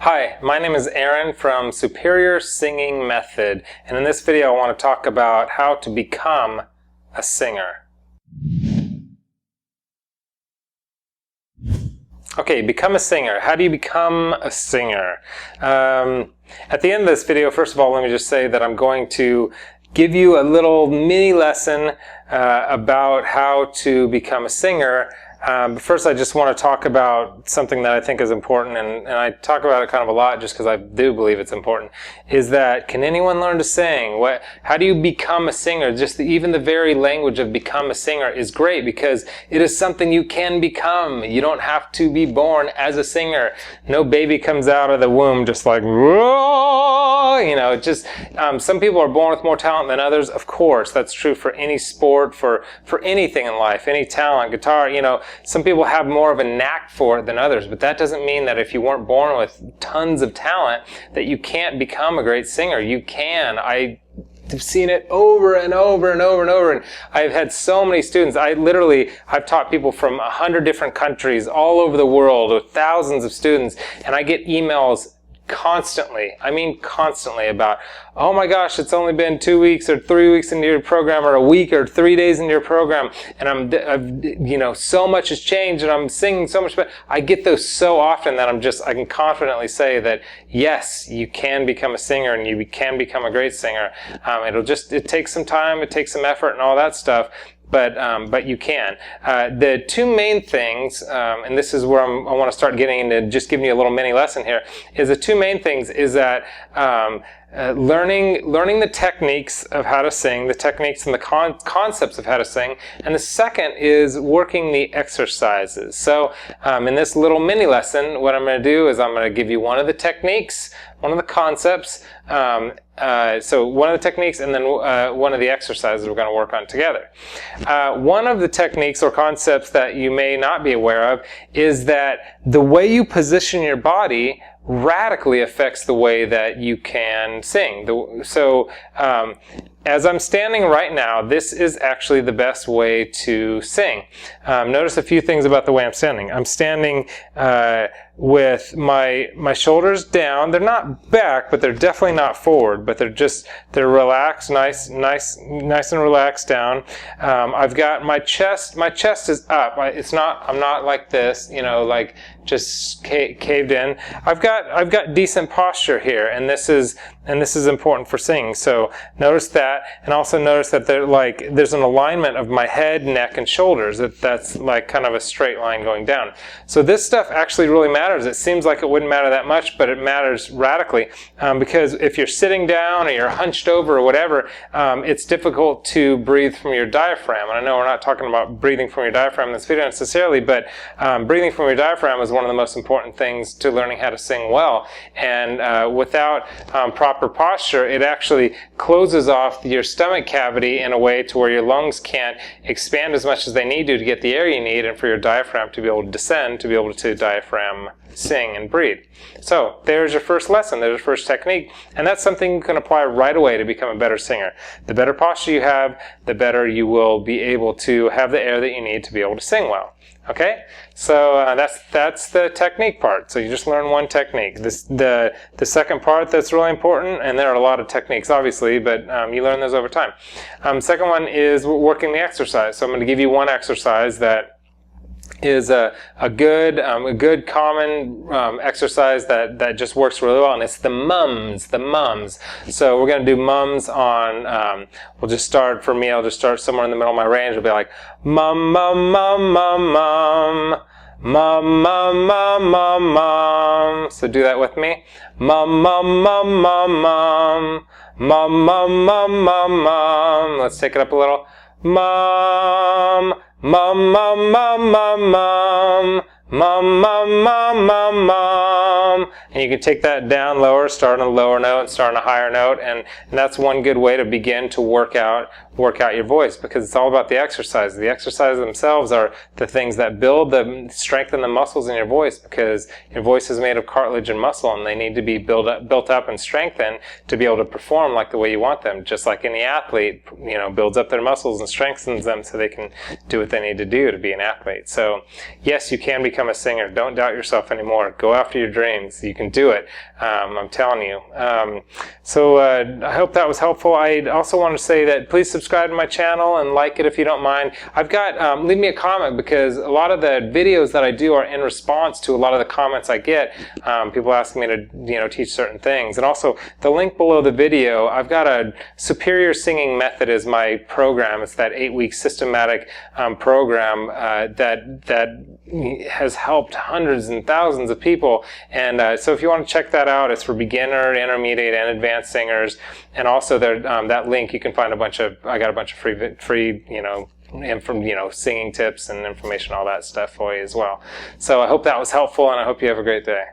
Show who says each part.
Speaker 1: Hi, my name is Aaron from Superior Singing Method, and in this video I want to talk about how to become a singer. Okay, become a singer. How do you become a singer? At the end of this video, first of all, let me just say that I'm going to give you a little mini lesson about how to become a singer. But first, I just want to talk about something that I think is important, and I talk about it kind of a lot just because I do believe it's important, is that can anyone learn to sing? How do you become a singer? Just even the very language of become a singer is great because it is something you can become. You don't have to be born as a singer. No baby comes out of the womb just like, whoa, some people are born with more talent than others. Of course, that's true for any sport, for anything in life, any talent, guitar, some people have more of a knack for it than others, but that doesn't mean that if you weren't born with tons of talent that you can't become a great singer. You can. I've seen it over and over and over and over, and I've had so many students. I've taught people from 100 different countries all over the world with thousands of students, and I get emails constantly about, oh my gosh, it's only been 2 weeks or 3 weeks into your program, or a week or 3 days into your program, and I've so much has changed and I'm singing so much better. I get those so often that I can confidently say that yes, you can become a singer and you can become a great singer. It takes some time, it takes some effort and all that stuff. But you can. The two main things, and this is where I want to start getting into just giving you a little mini lesson here, is the two main things is that learning the techniques of how to sing, the techniques and the concepts of how to sing, and the second is working the exercises. So in this little mini lesson, what I'm going to do is I'm going to give you one of the techniques, one of the concepts, so one of the techniques, and then one of the exercises we're going to work on together. One of the techniques or concepts that you may not be aware of is that the way you position your body radically affects the way that you can sing. As I'm standing right now, this is actually the best way to sing. Notice a few things about the way I'm standing. I'm standing with my shoulders down. They're not back, but they're definitely not forward, but they're relaxed, nice and relaxed down. I've got my chest is up. I'm not like this, like just caved in. I've got decent posture here, and this is important for singing. So notice that, and also notice that there's an alignment of my head, neck, and shoulders. That's like kind of a straight line going down. So this stuff actually really matters. It seems like it wouldn't matter that much, but it matters radically because if you're sitting down or you're hunched over or whatever, it's difficult to breathe from your diaphragm. And I know we're not talking about breathing from your diaphragm in this video necessarily, but breathing from your diaphragm is one of the most important things to learning how to sing well. And without proper posture, it actually closes off your stomach cavity in a way to where your lungs can't expand as much as they need to get the air you need, and for your diaphragm to be able to descend, to be able to diaphragm sing and breathe. So there's your first lesson, there's your first technique, and that's something you can apply right away to become a better singer. The better posture you have, the better you will be able to have the air that you need to be able to sing well. Okay, so that's the technique part. So you just learn one technique. The second part that's really important, and there are a lot of techniques obviously, but you learn those over time. Second one is working the exercise. So I'm going to give you one exercise that is a good common exercise that just works really well, and it's the mums. So we're going to do mums on, we'll just start, for me, I'll just start somewhere in the middle of my range. It'll be like mum, mum, mum, mum, mum. Mum, mum, mum, mum, mum. So do that with me. Mum, mum, mum, mum, mum. Mum, mum, mum, mum, mum. Let's take it up a little. Mum, mum, mum, mum, mum, mum. Mum, mum, mum, mum, mum. And you can take that down lower, start on a lower note, start on a higher note, and that's one good way to begin to work out your voice, because it's all about the exercise. The exercises themselves are the things that strengthen the muscles in your voice, because your voice is made of cartilage and muscle, and they need to be built up and strengthened to be able to perform like the way you want them. Just like any athlete, builds up their muscles and strengthens them so they can do what they need to do to be an athlete. So yes, you can become a singer. Don't doubt yourself anymore. Go after your dreams. wins. You can do it. I'm telling you. So I hope that was helpful. I also want to say that please subscribe to my channel and like it if you don't mind. I've got, leave me a comment, because a lot of the videos that I do are in response to a lot of the comments I get. People asking me to, teach certain things. And also, the link below the video, I've got a Superior Singing Method as my program. It's that 8-week systematic program that has helped hundreds and thousands of people. And so if you want to check that out, it's for beginner, intermediate, and advanced singers. And also there, that link, you can find I got a bunch of free singing tips and information, all that stuff for you as well. So I hope that was helpful, and I hope you have a great day.